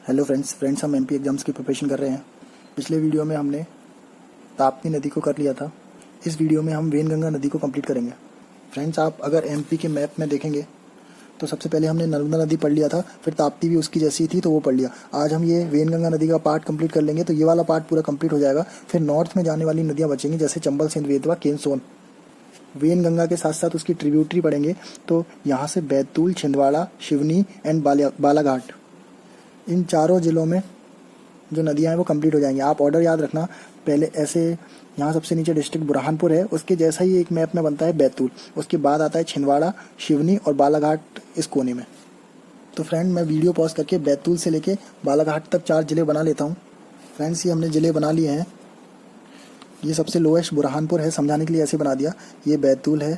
Hello friends हम MP exams की preparation कर रहे हैं। पिछले वीडियो में हमने ताप्ती नदी को कर लिया था। इस वीडियो में हम वेनगंगा नदी को कंप्लीट करेंगे। फ्रेंड्स, आप अगर एमपी के मैप में देखेंगे तो सबसे पहले हमने नर्मदा नदी पढ़ लिया था, फिर ताप्ती भी उसकी जैसी थी तो वो पढ़ लिया। आज हम ये वेनगंगा नदी का पार्ट कंप्लीट कर लेंगे तो ये वाला पार्ट पूरा कंप्लीट हो जाएगा। फिर नॉर्थ में जाने वाली नदियाँ बचेंगी, जैसे चंबल, सिंध, बेतवा, केन, सोन। वेनगंगा के साथ साथ उसकी ट्रिब्यूटरी पढ़ेंगे तो यहाँ से बैतूल, छिंदवाड़ा, शिवनी एंड बालाघाट, इन चारों ज़िलों में जो नदियाँ हैं वो कंप्लीट हो जाएंगी। आप ऑर्डर याद रखना, पहले ऐसे यहाँ सबसे नीचे डिस्ट्रिक्ट बुरहानपुर है, उसके जैसा ही एक मैप में बनता है बैतूल, उसके बाद आता है छिंदवाड़ा, शिवनी और बालाघाट इस कोने में। तो फ्रेंड, मैं वीडियो पॉज करके बैतूल से लेके बालाघाट तक 4 ज़िले बना लेता हूँ। फ्रेंड्स, ये हमने ज़िले बना लिए हैं। ये सबसे लोएस्ट बुरहानपुर है, समझाने के लिए ऐसे बना दिया। ये बैतूल है।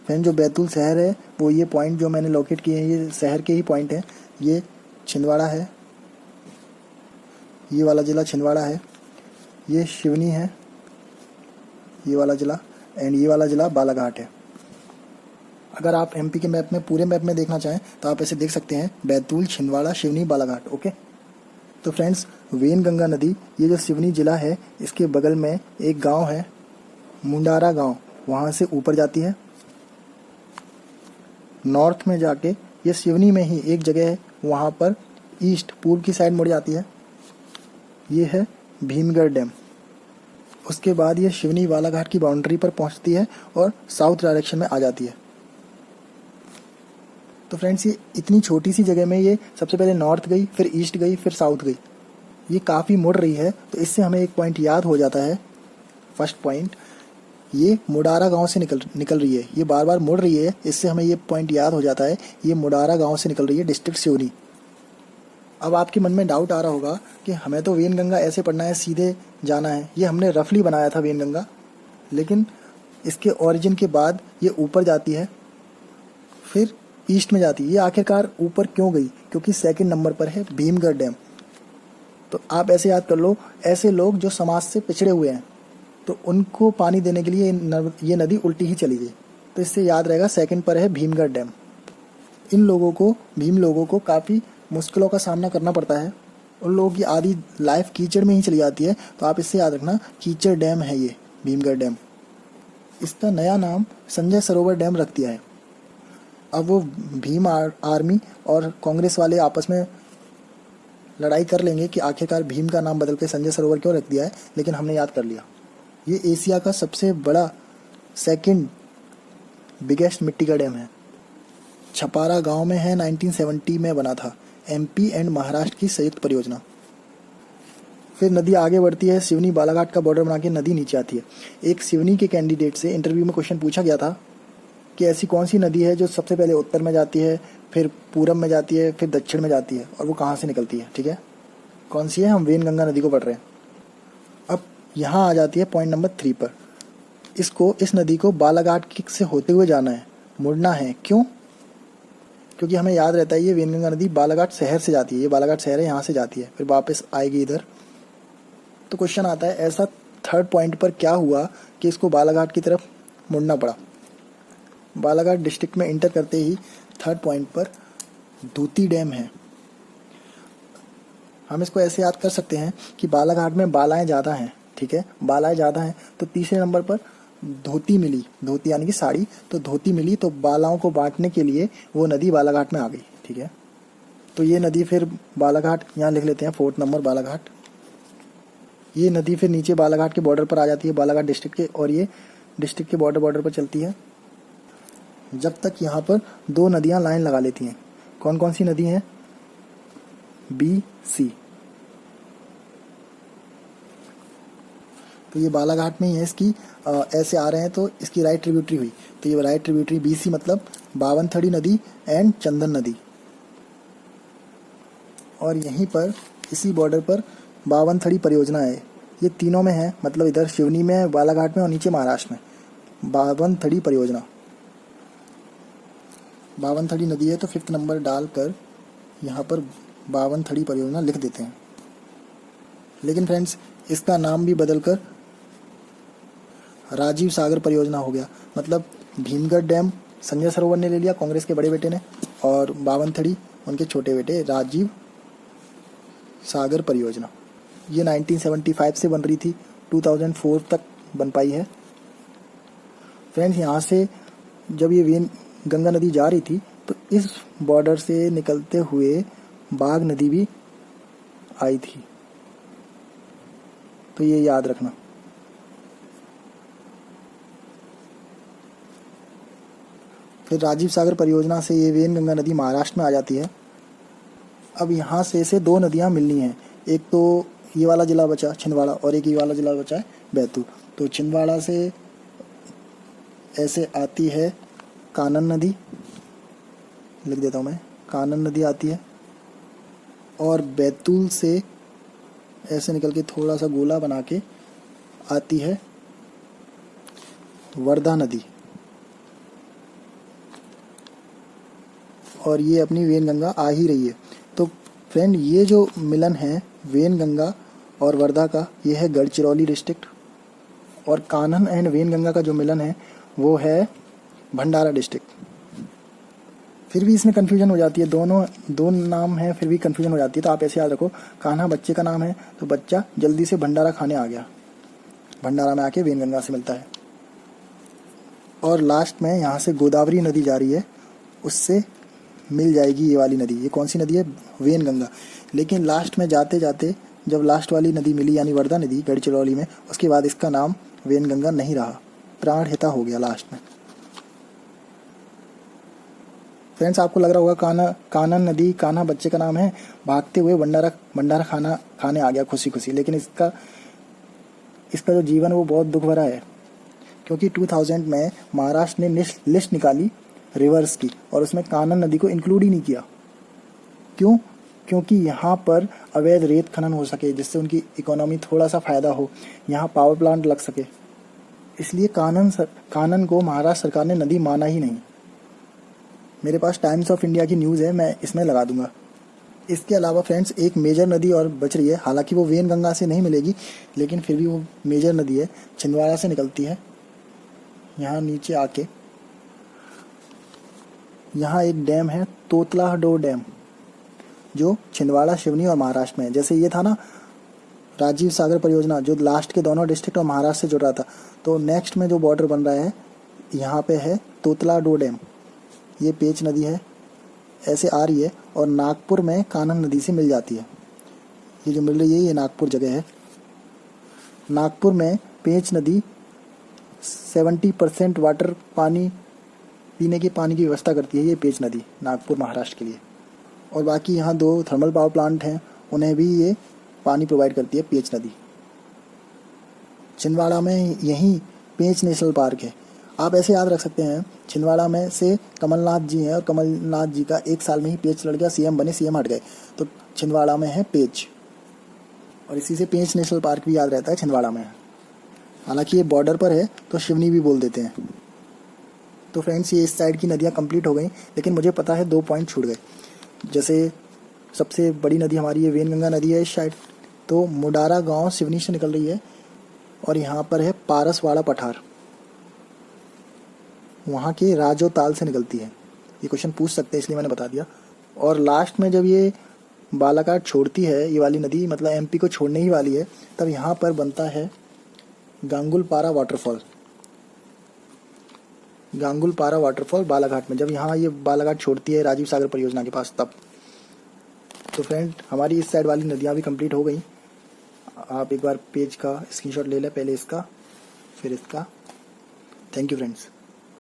फ्रेंड, जो बैतूल शहर है वो ये पॉइंट जो मैंने लोकेट किए हैं ये शहर के ही पॉइंट हैं। ये छिंदवाड़ा है, ये वाला ज़िला छिंदवाड़ा है। ये शिवनी है, ये वाला ज़िला, एंड ये वाला ज़िला बालाघाट है। अगर आप एमपी के मैप में पूरे मैप में देखना चाहें तो आप ऐसे देख सकते हैं, बैतूल, छिंदवाड़ा, शिवनी, बालाघाट। ओके। तो फ्रेंड्स, वेनगंगा नदी, ये जो शिवनी ज़िला है इसके बगल में एक गांव है मुंडारा गांव, वहाँ से ऊपर जाती है। नॉर्थ में जाके ये शिवनी में ही एक जगह है, वहाँ पर ईस्ट पूर्व की साइड मुड़ जाती है। ये है भीमगढ़ डैम। उसके बाद ये शिवनी बालाघाट की बाउंड्री पर पहुंचती है और साउथ डायरेक्शन में आ जाती है। तो फ्रेंड्स, ये इतनी छोटी सी जगह में ये सबसे पहले नॉर्थ गई, फिर ईस्ट गई, फिर साउथ गई। ये काफ़ी मुड़ रही है, तो इससे हमें एक पॉइंट याद हो जाता है। फर्स्ट पॉइंट, ये मुडारा गांव से निकल रही है। ये बार बार मुड़ रही है, इससे हमें ये पॉइंट याद हो जाता है, ये मुडारा गांव से निकल रही है, डिस्ट्रिक्ट सिवनी। अब आपके मन में डाउट आ रहा होगा कि हमें तो वेनगंगा ऐसे पढ़ना है, सीधे जाना है। ये हमने रफली बनाया था वेनगंगा, लेकिन इसके ओरिजिन के बाद ये ऊपर जाती है, फिर ईस्ट में जाती है। ये आखिरकार ऊपर क्यों गई? क्योंकि सेकंड नंबर पर है भीमगढ़ डैम। तो आप ऐसे याद कर लो, ऐसे लोग जो समाज से पिछड़े हुए हैं तो उनको पानी देने के लिए ये नदी उल्टी ही चली गई। तो इससे याद रहेगा, सेकंड पर है भीमगढ़ डैम। इन लोगों को, भीम लोगों को काफ़ी मुश्किलों का सामना करना पड़ता है। उन लोगों की आधी लाइफ कीचड़ में ही चली जाती है। तो आप इससे याद रखना, कीचड़ डैम है ये भीमगढ़ डैम। इसका नया नाम संजय सरोवर डैम रख दिया है। अब वो भीम आर्मी और कांग्रेस वाले आपस में लड़ाई कर लेंगे कि आखिरकार भीम का नाम बदल के संजय सरोवर क्यों रख दिया है, लेकिन हमने याद कर लिया। ये एशिया का सबसे बड़ा सेकंड बिगेस्ट मिट्टी का डैम है। छपारा गांव में है, 1970 में बना था। एमपी एंड महाराष्ट्र की संयुक्त परियोजना। फिर नदी आगे बढ़ती है, शिवनी बालाघाट का बॉर्डर बना के नदी नीचे आती है। एक शिवनी के कैंडिडेट से इंटरव्यू में क्वेश्चन पूछा गया था कि ऐसी कौन सी नदी है जो सबसे पहले उत्तर में जाती है, फिर पूरब में जाती है, फिर दक्षिण में जाती है, और वो कहाँ से निकलती है? ठीक है, कौन सी है? हम वेनगंगा नदी को पढ़ रहे हैं। अब यहाँ आ जाती है पॉइंट नंबर 3 पर। इस नदी को बालाघाट से होते हुए जाना है, मुड़ना है। क्यों? क्योंकि हमें याद रहता है ये वेनगंगा नदी बालाघाट शहर से जाती है। ये बालाघाट शहर है, यहाँ से जाती है, फिर वापस आएगी इधर। तो क्वेश्चन आता है, ऐसा थर्ड पॉइंट पर क्या हुआ कि इसको बालाघाट की तरफ मुड़ना पड़ा? बालाघाट डिस्ट्रिक्ट में इंटर करते ही थर्ड पॉइंट पर धूती डैम है। हम इसको ऐसे याद कर सकते हैं कि बालाघाट में बालाएं ज़्यादा हैं। ठीक है, बालाएं ज़्यादा हैं तो तीसरे नंबर पर धोती मिली, धोती यानी कि साड़ी, तो धोती मिली, तो बालाओं को बांटने के लिए वो नदी बालाघाट में आ गई। ठीक है, तो ये नदी फिर बालाघाट, यहाँ लिख लेते हैं 4th नंबर बालाघाट। ये नदी फिर नीचे बालाघाट के बॉर्डर पर आ जाती है, बालाघाट डिस्ट्रिक्ट के, और ये डिस्ट्रिक्ट के बॉर्डर पर चलती है, जब तक यहाँ पर 2 नदियाँ लाइन लगा लेती हैं। कौन कौन सी नदी हैं? बी, सी। तो ये बालाघाट में ही है इसकी, ऐसे आ रहे हैं तो इसकी राइट ट्रिब्यूटरी हुई। तो ये राइट ट्रिब्यूटरी BC मतलब बावनथड़ी नदी एंड चंदन नदी। और यहीं पर इसी बॉर्डर पर बावनथड़ी परियोजना है। ये तीनों में है, मतलब इधर शिवनी में, बालाघाट में और नीचे महाराष्ट्र में। बावनथड़ी परियोजना, बावनथड़ी नदी है तो 5th नंबर डालकर यहाँ पर बावनथड़ी परियोजना लिख देते हैं। लेकिन फ्रेंड्स, इसका नाम भी बदलकर राजीव सागर परियोजना हो गया। मतलब भीमगढ़ डैम संजय सरोवर ने ले लिया, कांग्रेस के बड़े बेटे ने, और बावनथड़ी उनके छोटे बेटे राजीव सागर परियोजना। ये 1975 से बन रही थी, 2004 तक बन पाई है। फ्रेंड्स, यहाँ से जब ये वेन गंगा नदी जा रही थी तो इस बॉर्डर से निकलते हुए बाघ नदी भी आई थी, तो ये याद रखना। फिर राजीव सागर परियोजना से ये वेन गंगा नदी महाराष्ट्र में आ जाती है। अब यहाँ से दो नदियाँ मिलनी हैं, एक तो ये वाला जिला बचा छिंदवाड़ा और एक ये वाला जिला बचा है बैतूल। तो छिंदवाड़ा से ऐसे आती है कानन नदी, लिख देता हूँ मैं, कानन नदी आती है, और बैतूल से ऐसे निकल के थोड़ा सा गोला बना के आती है वर्धा नदी, और ये अपनी वेन गंगा आ ही रही है। तो फ्रेंड, ये जो मिलन है वेन गंगा और वर्धा का, ये है गढ़चिरौली डिस्ट्रिक्ट, और कान्हन एंड वेन गंगा का जो मिलन है वो है भंडारा डिस्ट्रिक्ट। फिर भी इसमें कन्फ्यूजन हो जाती है, दो नाम है फिर भी कन्फ्यूजन हो जाती है। तो आप ऐसे याद रखो, कान्हा बच्चे का नाम है तो बच्चा जल्दी से भंडारा खाने आ गया, भंडारा में आके वेन गंगा से मिलता है। और लास्ट में यहाँ से गोदावरी नदी जा रही है, उससे मिल जाएगी ये वाली नदी। ये कौन सी नदी है? वेन गंगा। लेकिन लास्ट में जाते जाते जब लास्ट वाली नदी मिली यानी वर्धा नदी गढ़चिरौली में, उसके बाद इसका नाम वेन गंगा नहीं रहा, प्राणहिता हो गया लास्ट में। फ्रेंड्स, आपको लग रहा होगा कानन नदी कान्हा बच्चे का नाम है, भागते हुए भंडारा खाने आ गया खुशी खुशी। लेकिन इसका जो जीवन वो बहुत दुख भरा है, क्योंकि 2000 में महाराष्ट्र ने लिस्ट निकाली रिवर्स की और उसमें कानन नदी को इंक्लूड ही नहीं किया। क्यों? क्योंकि यहाँ पर अवैध रेत खनन हो सके, जिससे उनकी इकोनॉमी थोड़ा सा फायदा हो, यहाँ पावर प्लांट लग सके, इसलिए कानन को महाराष्ट्र सरकार ने नदी माना ही नहीं। मेरे पास टाइम्स ऑफ इंडिया की न्यूज़ है, मैं इसमें लगा दूंगा। इसके अलावा फ्रेंड्स, एक मेजर नदी और बच रही है, हालांकि वो वेन गंगा से नहीं मिलेगी, लेकिन फिर भी वो मेजर नदी है, छिंदवाड़ा से निकलती है। यहाँ नीचे आके यहाँ एक डैम है तोतलाडो डैम, जो छिंदवाड़ा, सिवनी और महाराष्ट्र में है। जैसे ये था ना राजीव सागर परियोजना, जो लास्ट के दोनों डिस्ट्रिक्ट और महाराष्ट्र से जुड़ रहा था, तो नेक्स्ट में जो बॉर्डर बन रहा है यहाँ पे है तोतलाडो डैम। ये पेंच नदी है, ऐसे आ रही है और नागपुर में कान्हन नदी से मिल जाती है। ये जो मिल रही है ये नागपुर जगह है। नागपुर में पेंच नदी 70% वाटर पीने के पानी की व्यवस्था करती है, ये पेंच नदी नागपुर महाराष्ट्र के लिए। और बाकी यहाँ 2 थर्मल पावर प्लांट हैं, उन्हें भी ये पानी प्रोवाइड करती है पेंच नदी। छिंदवाड़ा में यहीं पेंच नेशनल पार्क है। आप ऐसे याद रख सकते हैं, छिंदवाड़ा में से कमलनाथ जी हैं और कमलनाथ जी का 1 साल में ही पेंच लड़ गया, सीएम बने, सीएम हट गए, तो छिंदवाड़ा में है पेंच, और इसी से पेंच नेशनल पार्क भी याद रहता है, छिंदवाड़ा में है। हालांकि ये बॉर्डर पर है तो सिवनी भी बोल देते हैं। तो फ्रेंड्स, ये इस साइड की नदियाँ कंप्लीट हो गई, लेकिन मुझे पता है 2 पॉइंट छूट गए। जैसे सबसे बड़ी नदी हमारी ये वेन गंगा नदी है इस साइड, तो मुडारा गांव सिवनी से निकल रही है, और यहाँ पर है पारसवाड़ा पठार, वहाँ के राजो ताल से निकलती है। ये क्वेश्चन पूछ सकते हैं इसलिए मैंने बता दिया। और लास्ट में जब ये बालाघाट छोड़ती है ये वाली नदी, मतलब एमपी को छोड़ने ही वाली है, तब यहाँ पर बनता है गांगुलपारा वाटरफॉल। गांगुलपारा वाटरफॉल बालाघाट में, जब यहाँ ये बालाघाट छोड़ती है राजीव सागर परियोजना के पास, तब। तो फ्रेंड, हमारी इस साइड वाली नदियाँ भी कंप्लीट हो गई। आप एक बार पेज का स्क्रीनशॉट ले लें, पहले इसका फिर इसका। Thank you friends.